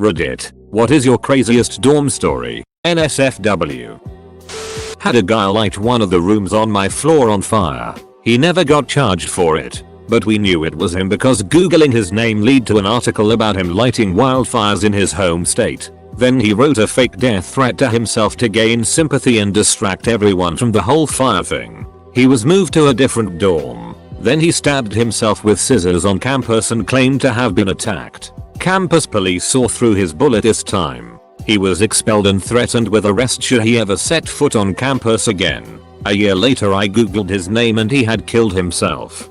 Reddit, what is your craziest dorm story? NSFW. Had a guy light one of the rooms on my floor on fire. He never got charged for it, but we knew it was him because googling his name led to an article about him lighting wildfires in his home state. Then he wrote a fake death threat to himself to gain sympathy and distract everyone from the whole fire thing. He was moved to a different dorm. Then he stabbed himself with scissors on campus and claimed to have been attacked. Campus police saw through his bullet this time. He was expelled and threatened with arrest should he ever set foot on campus again. A year later I googled his name and he had killed himself.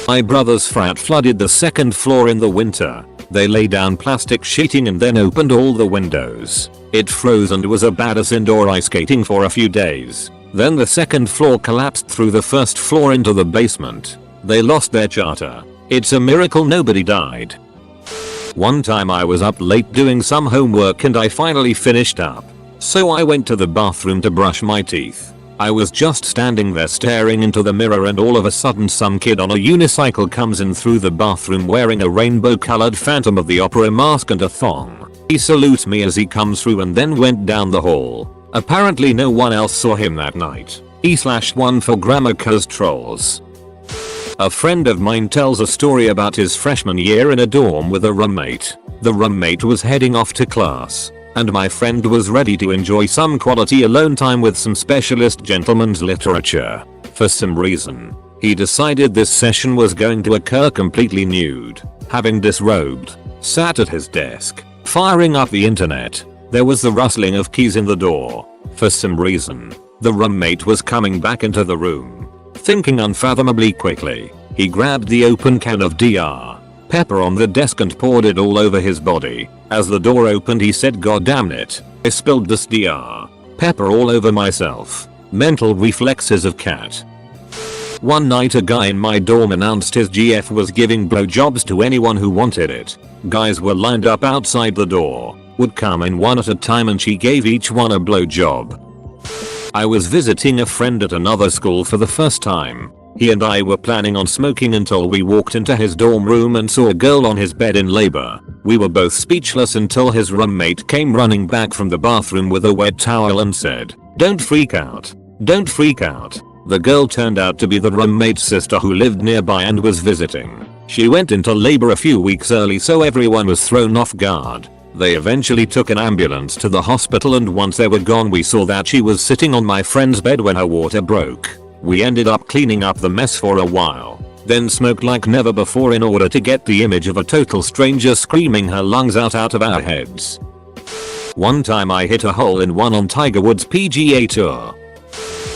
My brother's frat flooded the second floor in the winter. They laid down plastic sheeting and then opened all the windows. It froze and was a badass indoor ice skating for a few days. Then the second floor collapsed through the first floor into the basement. They lost their charter. It's a miracle nobody died. One time I was up late doing some homework and I finally finished up. So I went to the bathroom to brush my teeth. I was just standing there staring into the mirror and all of a sudden some kid on a unicycle comes in through the bathroom wearing a rainbow colored Phantom of the Opera mask and a thong. He salutes me as he comes through and then went down the hall. Apparently no one else saw him that night. E/1 for grammar cause trolls. A friend of mine tells a story about his freshman year in a dorm with a roommate. The roommate was heading off to class, and my friend was ready to enjoy some quality alone time with some specialist gentleman's literature. For some reason, he decided this session was going to occur completely nude. Having disrobed, sat at his desk, firing up the internet. There was the rustling of keys in the door. For some reason, the roommate was coming back into the room. Thinking unfathomably quickly, he grabbed the open can of Dr. Pepper on the desk and poured it all over his body. As the door opened he said, "God damn it, I spilled this Dr. Pepper all over myself." Mental reflexes of cat. One night a guy in my dorm announced his GF was giving blowjobs to anyone who wanted it. Guys were lined up outside the door, would come in one at a time and she gave each one a blowjob. I was visiting a friend at another school for the first time. He and I were planning on smoking until we walked into his dorm room and saw a girl on his bed in labor. We were both speechless until his roommate came running back from the bathroom with a wet towel and said, "Don't freak out. Don't freak out." The girl turned out to be the roommate's sister who lived nearby and was visiting. She went into labor a few weeks early so everyone was thrown off guard. They eventually took an ambulance to the hospital and once they were gone we saw that she was sitting on my friend's bed when her water broke. We ended up cleaning up the mess for a while, then smoked like never before in order to get the image of a total stranger screaming her lungs out of our heads. One time I hit a hole in one on Tiger Woods' PGA Tour.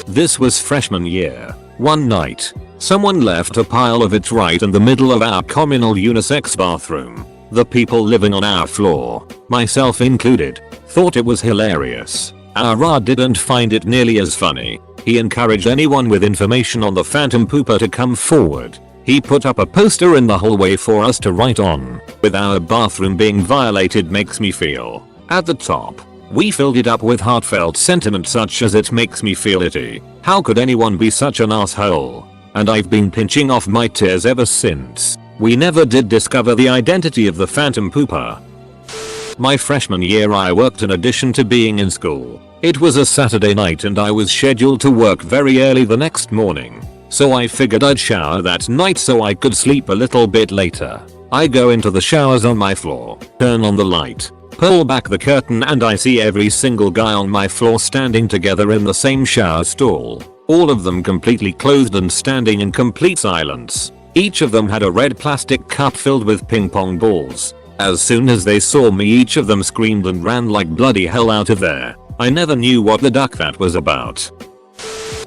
This was freshman year. One night, someone left a pile of it right in the middle of our communal unisex bathroom. The people living on our floor, myself included, thought it was hilarious. Our RA didn't find it nearly as funny. He encouraged anyone with information on the phantom pooper to come forward. He put up a poster in the hallway for us to write on, "With our bathroom being violated makes me feel." At the top, we filled it up with heartfelt sentiments such as "It makes me feel itty. How could anyone be such an asshole?" And I've been pinching off my tears ever since. We never did discover the identity of the phantom pooper. My freshman year I worked in addition to being in school. It was a Saturday night and I was scheduled to work very early the next morning. So I figured I'd shower that night so I could sleep a little bit later. I go into the showers on my floor, turn on the light, pull back the curtain and I see every single guy on my floor standing together in the same shower stall. All of them completely clothed and standing in complete silence. Each of them had a red plastic cup filled with ping pong balls. As soon as they saw me each of them screamed and ran like bloody hell out of there. I never knew what the duck that was about.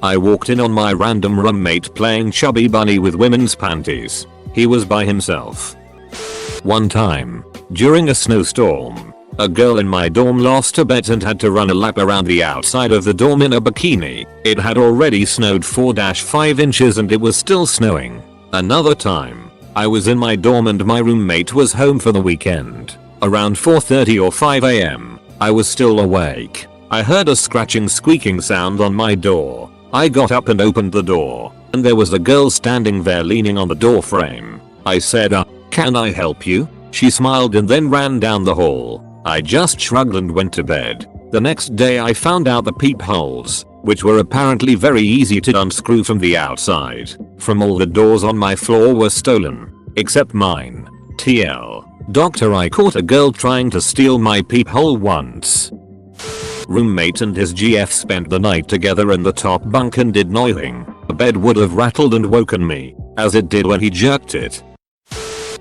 I walked in on my random roommate playing chubby bunny with women's panties. He was by himself. One time, during a snowstorm, a girl in my dorm lost a bet and had to run a lap around the outside of the dorm in a bikini. It had already snowed 4-5 inches and it was still snowing. Another time, I was in my dorm and my roommate was home for the weekend. Around 4:30 or 5 am, I was still awake. I heard a scratching squeaking sound on my door. I got up and opened the door, and there was a girl standing there leaning on the door frame. I said, "Can I help you?" She smiled and then ran down the hall. I just shrugged and went to bed. The next day I found out the peepholes, which were apparently very easy to unscrew from the outside, from all the doors on my floor were stolen. Except mine. TL. Doctor, I caught a girl trying to steal my peephole once. Roommate and his GF spent the night together in the top bunk and did nothing. The bed would have rattled and woken me, as it did when he jerked it.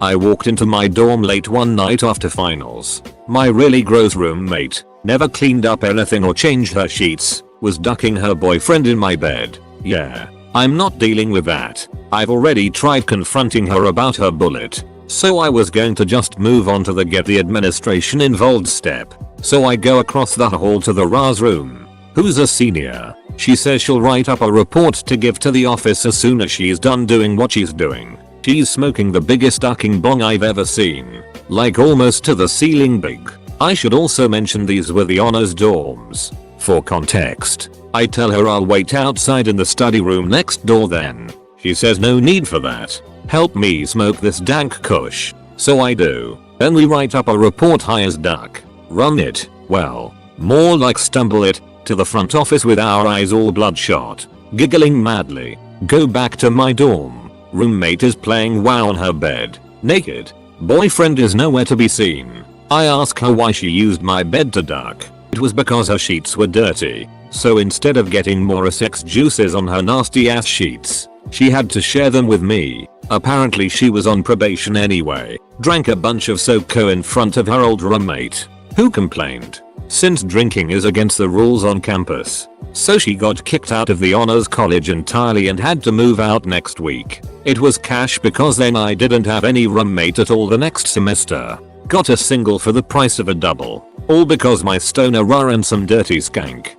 I walked into my dorm late one night after finals. My really gross roommate, never cleaned up anything or changed her sheets, was ducking her boyfriend in my bed. Yeah, I'm not dealing with that. I've already tried confronting her about her bullet, so I was going to just move on to the get the administration involved step. So I go across the hall to the Ra's room. Who's a senior? She says she'll write up a report to give to the office as soon as she's done doing what she's doing. She's smoking the biggest ducking bong I've ever seen. Like almost to the ceiling big. I should also mention these were the honors dorms. For context, I tell her I'll wait outside in the study room next door then. She says no need for that. Help me smoke this dank kush. So I do. Then we write up a report high as duck. Run it, well, more like stumble it, to the front office with our eyes all bloodshot. Giggling madly. Go back to my dorm. Roommate is playing WoW on her bed. Naked. Boyfriend is nowhere to be seen. I ask her why she used my bed to duck. It was because her sheets were dirty. So instead of getting more sex juices on her nasty ass sheets, she had to share them with me. Apparently she was on probation anyway. Drank a bunch of SoCo in front of her old roommate, who complained, since drinking is against the rules on campus. So she got kicked out of the honors college entirely and had to move out next week. It was cash because then I didn't have any roommate at all the next semester. Got a single for the price of a double. All because my stoner and some dirty skank.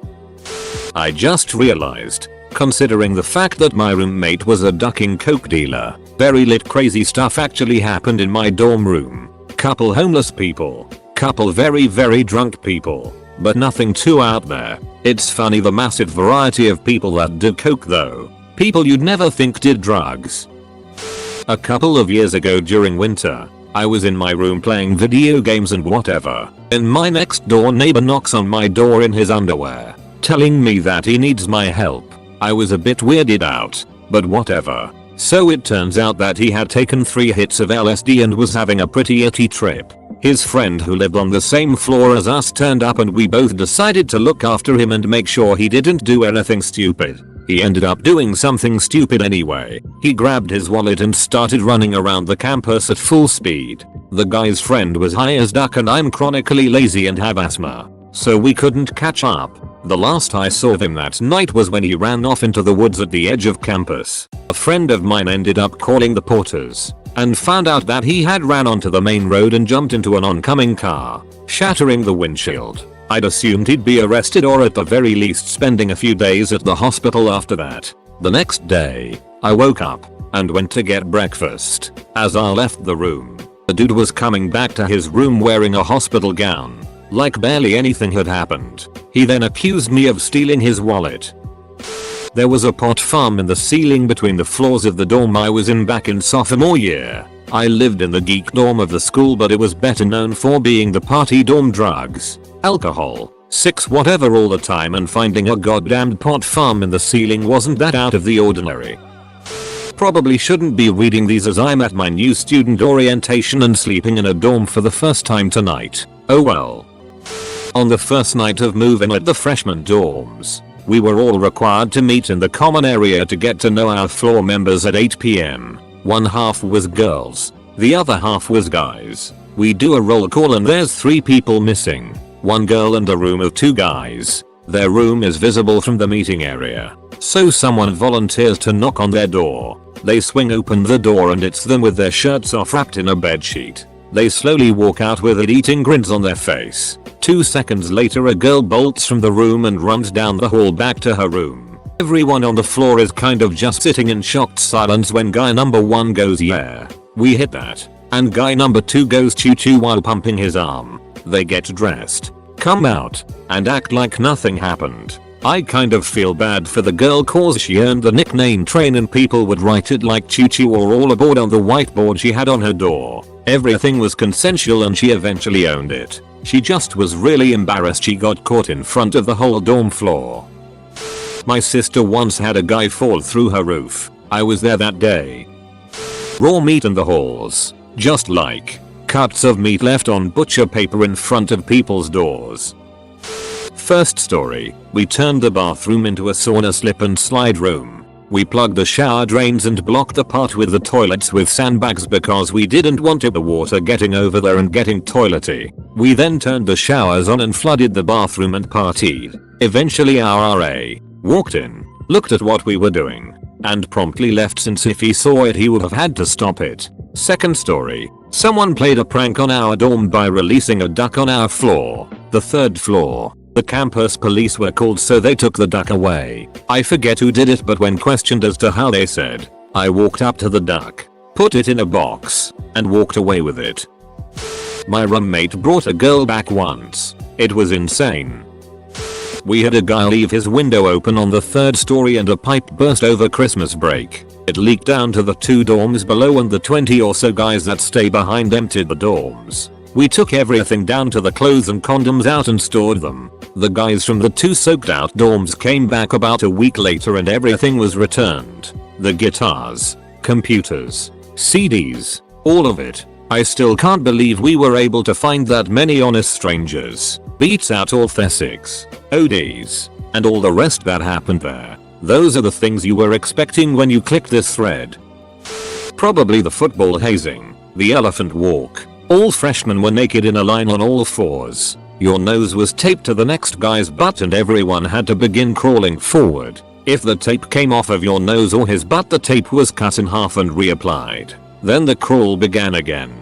I just realized, considering the fact that my roommate was a ducking coke dealer, very lit crazy stuff actually happened in my dorm room. Couple homeless people. Couple very drunk people. But nothing too out there. It's funny the massive variety of people that do coke though. People you'd never think did drugs. A couple of years ago during winter, I was in my room playing video games and whatever, and my next door neighbor knocks on my door in his underwear, telling me that he needs my help. I was a bit weirded out, but whatever. So it turns out that he had taken 3 hits of LSD and was having a pretty itty trip. His friend who lived on the same floor as us turned up and we both decided to look after him and make sure he didn't do anything stupid. He ended up doing something stupid anyway. He grabbed his wallet and started running around the campus at full speed. The guy's friend was high as duck and I'm chronically lazy and have asthma, so we couldn't catch up. The last I saw of him that night was when he ran off into the woods at the edge of campus. A friend of mine ended up calling the porters and found out that he had ran onto the main road and jumped into an oncoming car, shattering the windshield. I'd assumed he'd be arrested or at the very least spending a few days at the hospital after that. The next day, I woke up and went to get breakfast. As I left the room, the dude was coming back to his room wearing a hospital gown, like barely anything had happened. He then accused me of stealing his wallet. There was a pot farm in the ceiling between the floors of the dorm I was in back in sophomore year. I lived in the geek dorm of the school, but it was better known for being the party dorm. Drugs, alcohol, sex, whatever all the time, and finding a goddamned pot farm in the ceiling wasn't that out of the ordinary. Probably shouldn't be reading these as I'm at my new student orientation and sleeping in a dorm for the first time tonight. Oh well. On the first night of move-in at the freshman dorms, we were all required to meet in the common area to get to know our floor members at 8 PM. One half was girls, the other half was guys. We do a roll call and there's 3 people missing. 1 girl and a room of 2 guys. Their room is visible from the meeting area, so someone volunteers to knock on their door. They swing open the door and it's them with their shirts off wrapped in a bedsheet. They slowly walk out with eating grins on their face. 2 seconds later a girl bolts from the room and runs down the hall back to her room. Everyone on the floor is kind of just sitting in shocked silence when guy number 1 goes, "Yeah, we hit that," and guy number 2 goes choo choo while pumping his arm. They get dressed, come out, and act like nothing happened. I kind of feel bad for the girl cause she earned the nickname Train and people would write it like choo choo or all aboard on the whiteboard she had on her door. Everything was consensual and she eventually owned it. She just was really embarrassed she got caught in front of the whole dorm floor. My sister once had a guy fall through her roof. I was there that day. Raw meat in the halls. Just like cuts of meat left on butcher paper in front of people's doors. First story, we turned the bathroom into a sauna slip and slide room. We plugged the shower drains and blocked the part with the toilets with sandbags because we didn't want the water getting over there and getting toilety. We then turned the showers on and flooded the bathroom and partied. Eventually our RA walked in, looked at what we were doing, and promptly left since if he saw it he would have had to stop it. Second story, someone played a prank on our dorm by releasing a duck on our floor, the third floor. The campus police were called so they took the duck away. I forget who did it but when questioned as to how they said, I walked up to the duck, put it in a box, and walked away with it. My roommate brought a girl back once. It was insane. We had a guy leave his window open on the third story and a pipe burst over Christmas break. It leaked down to the 2 dorms below and the 20 or so guys that stay behind emptied the dorms. We took everything down to the clothes and condoms out and stored them. The guys from the 2 soaked out dorms came back about a week later and everything was returned. The guitars, computers, CDs, all of it. I still can't believe we were able to find that many honest strangers. Beats out all Thessics, ODs, and all the rest that happened there. Those are the things you were expecting when you clicked this thread. Probably the football hazing, the elephant walk. All freshmen were naked in a line on all fours. Your nose was taped to the next guy's butt and everyone had to begin crawling forward. If the tape came off of your nose or his butt, the tape was cut in half and reapplied. Then the crawl began again.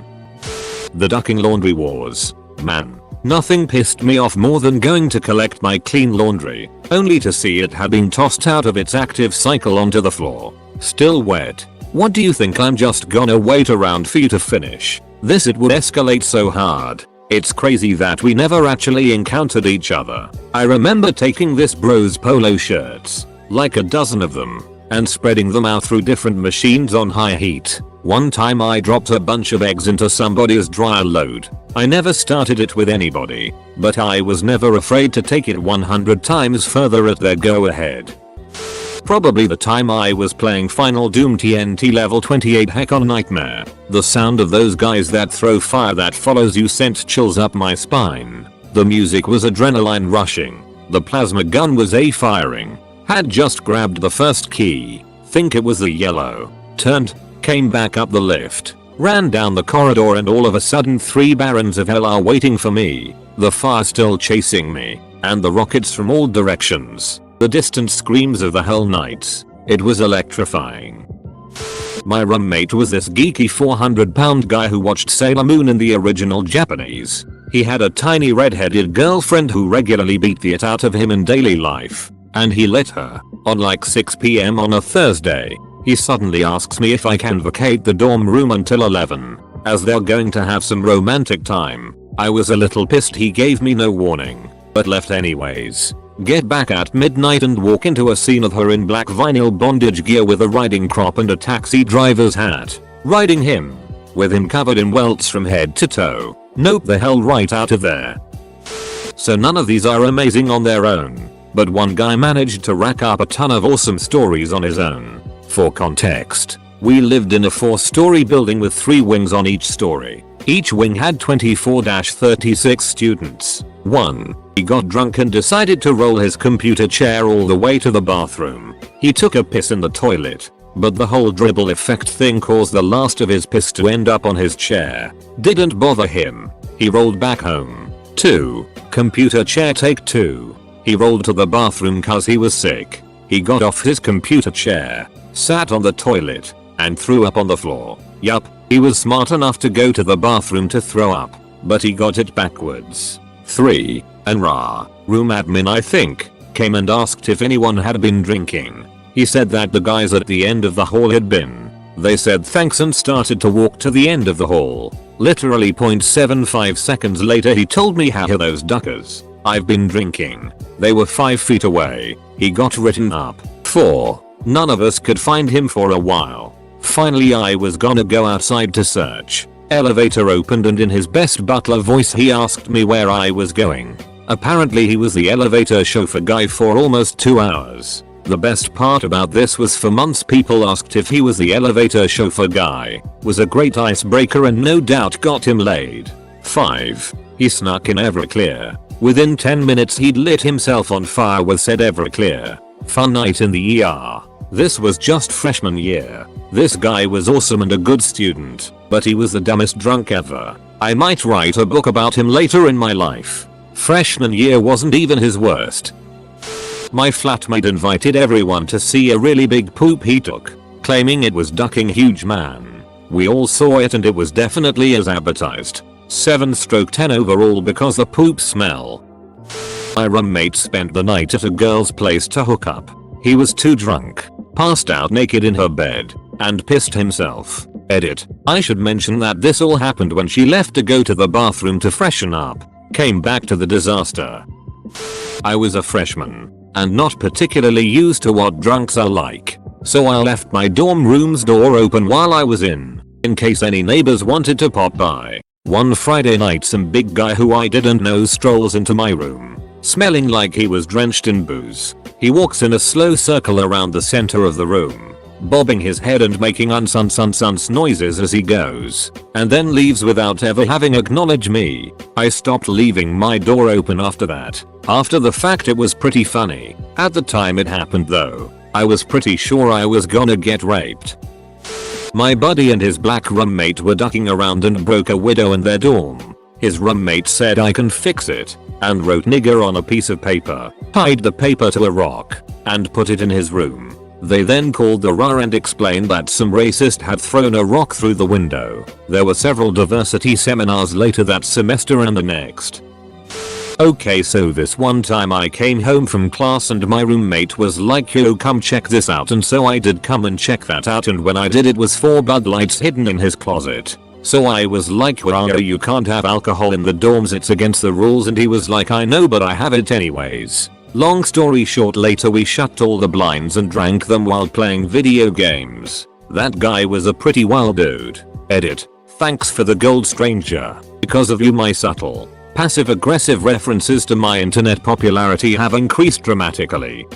The ducking laundry wars. Man, nothing pissed me off more than going to collect my clean laundry, only to see it had been tossed out of its active cycle onto the floor. Still wet. What do you think, I'm just gonna wait around for you to finish? This it would escalate so hard. It's crazy that we never actually encountered each other. I remember taking this bro's polo shirts, like a dozen of them, and spreading them out through different machines on high heat. One time I dropped a bunch of eggs into somebody's dryer load. I never started it with anybody, but I was never afraid to take it 100 times further at their go ahead. Probably the time I was playing Final Doom TNT level 28 heck on Nightmare. The sound of those guys that throw fire that follows you sent chills up my spine. The music was adrenaline rushing. The plasma gun was firing. Had just grabbed the first key. Think it was the yellow. Turned, came back up the lift, ran down the corridor and all of a sudden 3 barons of hell are waiting for me. The fire still chasing me. And the rockets from all directions. The distant screams of the Hell Knights. It was electrifying. My roommate was this geeky 400-pound guy who watched Sailor Moon in the original Japanese. He had a tiny red-headed girlfriend who regularly beat the it out of him in daily life. And he let her, on like 6 PM on a Thursday. He suddenly asks me if I can vacate the dorm room until 11, as they're going to have some romantic time. I was a little pissed he gave me no warning, but left anyways. Get back at midnight and walk into a scene of her in black vinyl bondage gear with a riding crop and a taxi driver's hat. Riding him. With him covered in welts from head to toe. Nope, the hell right out of there. So none of these are amazing on their own. But one guy managed to rack up a ton of awesome stories on his own. For context, we lived in a 4-story building with 3 wings on each story. Each wing had 24-36 students. 1. He got drunk and decided to roll his computer chair all the way to the bathroom. He took a piss in the toilet, but the whole dribble effect thing caused the last of his piss to end up on his chair. Didn't bother him. He rolled back home. 2. Computer chair take 2. He rolled to the bathroom cause he was sick. He got off his computer chair, sat on the toilet, and threw up on the floor. Yup, he was smart enough to go to the bathroom to throw up, but he got it backwards. 3. Room admin I think, came and asked if anyone had been drinking. He said that the guys at the end of the hall had been. They said thanks and started to walk to the end of the hall. Literally 0.75 seconds later he told me how those duckers. I've been drinking. They were 5 feet away. He got written up. 4. None of us could find him for a while. Finally I was gonna go outside to search. Elevator opened and in his best butler voice he asked me where I was going. Apparently he was the elevator chauffeur guy for almost 2 hours. The best part about this was for months people asked if he was the elevator chauffeur guy. Was a great icebreaker and no doubt got him laid. 5. He snuck in Everclear. Within 10 minutes he'd lit himself on fire with said Everclear. Fun night in the ER. This was just freshman year. This guy was awesome and a good student, but he was the dumbest drunk ever. I might write a book about him later in my life. Freshman year wasn't even his worst. My flatmate invited everyone to see a really big poop he took, claiming it was ducking huge man. We all saw it and it was definitely as advertised. 7/10 overall because the poop smell. My roommate spent the night at a girl's place to hook up. He was too drunk, passed out naked in her bed, and pissed himself. Edit. I should mention that this all happened when she left to go to the bathroom to freshen up. Came back to the disaster. I was a freshman, and not particularly used to what drunks are like, so I left my dorm room's door open while I was in case any neighbors wanted to pop by. One Friday night some big guy who I didn't know strolls into my room, smelling like he was drenched in booze. He walks in a slow circle around the center of the room, bobbing his head and making uns noises as he goes, and then leaves without ever having acknowledged me. I stopped leaving my door open after that. After the fact it was pretty funny. At the time it happened though, I was pretty sure I was gonna get raped. My buddy and his black roommate were ducking around and broke a window in their dorm. His roommate said I can fix it, and wrote nigger on a piece of paper, tied the paper to a rock, and put it in his room. They then called the RA and explained that some racist had thrown a rock through the window. There were several diversity seminars later that semester and the next. Okay, so this one time I came home from class and my roommate was like, yo, come check this out, and so I did come and check that out, and when I did it was 4 Bud Lights hidden in his closet. So I was like, well, you can't have alcohol in the dorms, it's against the rules, and he was like, I know but I have it anyways. Long story short, later we shut all the blinds and drank them while playing video games. That guy was a pretty wild dude. Edit. Thanks for the gold, stranger. Because of you my subtle, passive-aggressive references to my internet popularity have increased dramatically.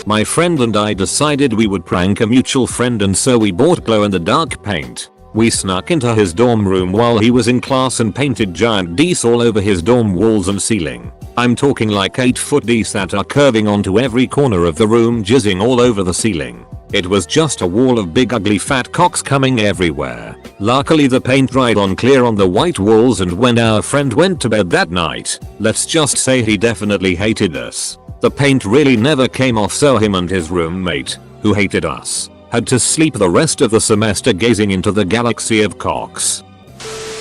My friend and I decided we would prank a mutual friend, and so we bought glow-in-the-dark paint. We snuck into his dorm room while he was in class and painted giant Ds all over his dorm walls and ceiling. I'm talking like 8-foot Ds that are curving onto every corner of the room, jizzing all over the ceiling. It was just a wall of big ugly fat cocks coming everywhere. Luckily the paint dried on clear on the white walls, and when our friend went to bed that night, let's just say he definitely hated us. The paint really never came off, so him and his roommate, who hated us, had to sleep the rest of the semester gazing into the galaxy of cocks.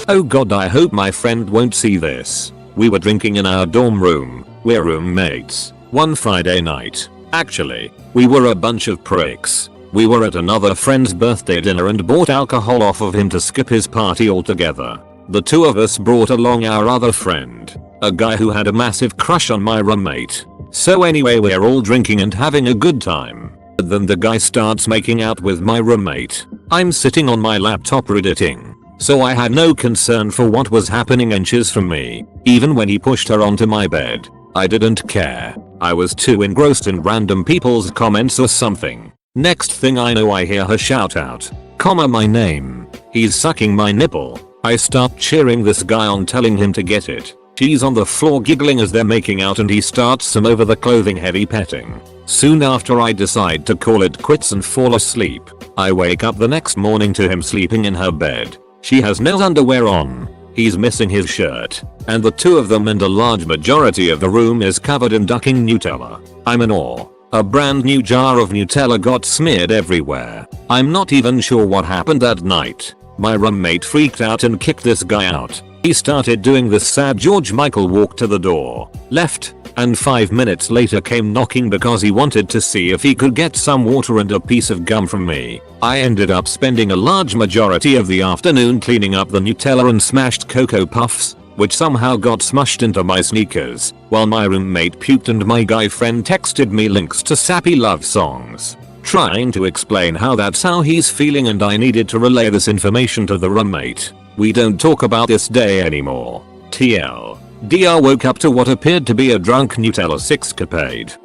Oh god, I hope my friend won't see this. We were drinking in our dorm room, we're roommates, one Friday night. Actually, we were a bunch of pricks. We were at another friend's birthday dinner and bought alcohol off of him to skip his party altogether. The two of us brought along our other friend, a guy who had a massive crush on my roommate. So anyway, we're all drinking and having a good time. But then the guy starts making out with my roommate. I'm sitting on my laptop redditing, so I had no concern for what was happening inches from me. Even when he pushed her onto my bed, I didn't care. I was too engrossed in random people's comments or something. Next thing I know, I hear her shout out, my name. He's sucking my nipple. I start cheering this guy on, telling him to get it. She's on the floor giggling as they're making out, and he starts some over the clothing heavy petting. Soon after I decide to call it quits and fall asleep. I wake up the next morning to him sleeping in her bed. She has no underwear on. He's missing his shirt, and the two of them and a large majority of the room is covered in ducking Nutella. I'm in awe. A brand new jar of Nutella got smeared everywhere. I'm not even sure what happened that night. My roommate freaked out and kicked this guy out. He started doing this sad George Michael walk to the door, left, and 5 minutes later came knocking because he wanted to see if he could get some water and a piece of gum from me. I ended up spending a large majority of the afternoon cleaning up the Nutella and smashed Cocoa Puffs, which somehow got smushed into my sneakers, while my roommate puked and my guy friend texted me links to sappy love songs, trying to explain how that's how he's feeling, and I needed to relay this information to the roommate. We don't talk about this day anymore. TL. DR woke up to what appeared to be a drunk Nutella sixcapade.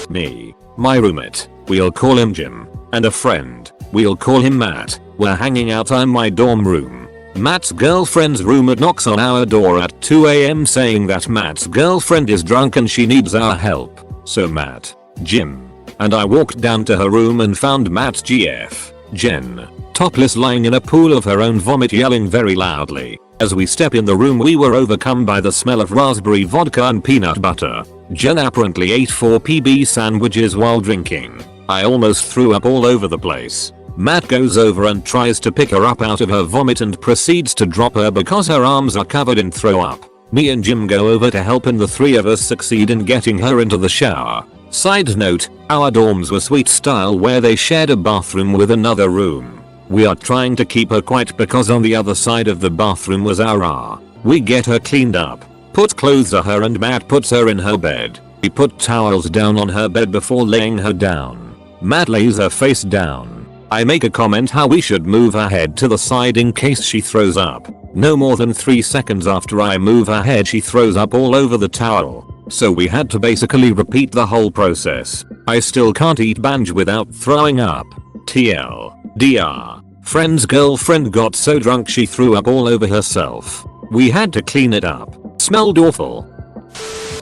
Me, my roommate, we'll call him Jim, and a friend, we'll call him Matt, were hanging out in my dorm room. Matt's girlfriend's roommate knocks on our door at 2 AM saying that Matt's girlfriend is drunk and she needs our help. So Matt, Jim, and I walked down to her room and found Matt's GF, Jen, topless lying in a pool of her own vomit yelling very loudly. As we step in the room we were overcome by the smell of raspberry vodka and peanut butter. Jen apparently ate 4 PB sandwiches while drinking. I almost threw up all over the place. Matt goes over and tries to pick her up out of her vomit and proceeds to drop her because her arms are covered in throw up. Me and Jim go over to help and the three of us succeed in getting her into the shower. Side note, our dorms were suite style where they shared a bathroom with another room. We are trying to keep her quiet because on the other side of the bathroom was our. We get her cleaned up, put clothes on her and Matt puts her in her bed. We put towels down on her bed before laying her down. Matt lays her face down. I make a comment how we should move her head to the side in case she throws up. No more than 3 seconds after I move her head she throws up all over the towel. So we had to basically repeat the whole process. I still can't eat banj without throwing up. TL. DR. Friend's girlfriend got so drunk she threw up all over herself. We had to clean it up. Smelled awful.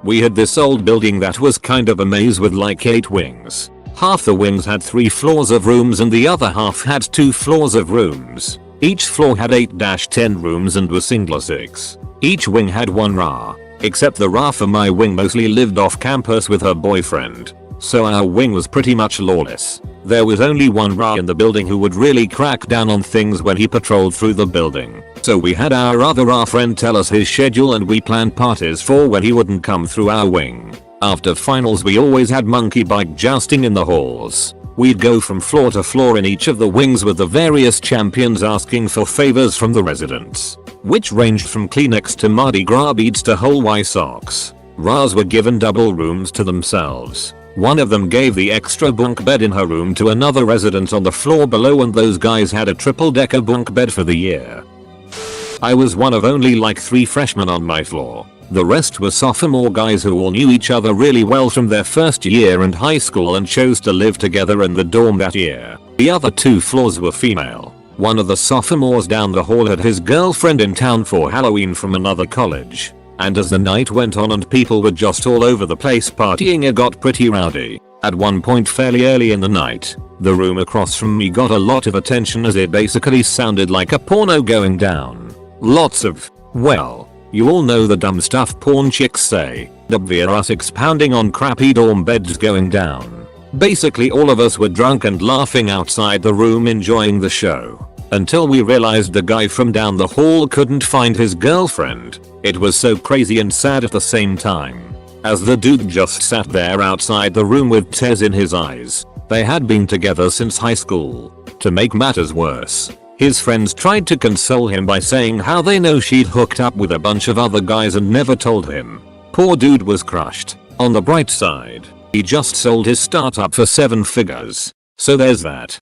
We had this old building that was kind of a maze with like 8 wings. Half the wings had 3 floors of rooms and the other half had 2 floors of rooms. Each floor had 8-10 rooms and was single 6. Each wing had 1 RA. Except the RA for my wing mostly lived off campus with her boyfriend. So our wing was pretty much lawless. There was only one RA in the building who would really crack down on things when he patrolled through the building. So we had our other RA friend tell us his schedule and we planned parties for when he wouldn't come through our wing. After finals we always had monkey bike jousting in the halls. We'd go from floor to floor in each of the wings with the various champions asking for favors from the residents. Which ranged from Kleenex to Mardi Gras beads to whole Y socks. RAs were given double rooms to themselves. One of them gave the extra bunk bed in her room to another resident on the floor below and those guys had a triple-decker bunk bed for the year. I was one of only like 3 freshmen on my floor. The rest were sophomore guys who all knew each other really well from their first year in high school and chose to live together in the dorm that year. The other 2 floors were female. One of the sophomores down the hall had his girlfriend in town for Halloween from another college. And as the night went on and people were just all over the place partying it got pretty rowdy. At one point fairly early in the night, the room across from me got a lot of attention as it basically sounded like a porno going down. Lots of, well, you all know the dumb stuff porn chicks say, via us expounding on crappy dorm beds going down. Basically all of us were drunk and laughing outside the room enjoying the show. Until we realized the guy from down the hall couldn't find his girlfriend. It was so crazy and sad at the same time. As the dude just sat there outside the room with tears in his eyes. They had been together since high school. To make matters worse, his friends tried to console him by saying how they know she'd hooked up with a bunch of other guys and never told him. Poor dude was crushed. On the bright side, he just sold his startup for 7 figures. So there's that.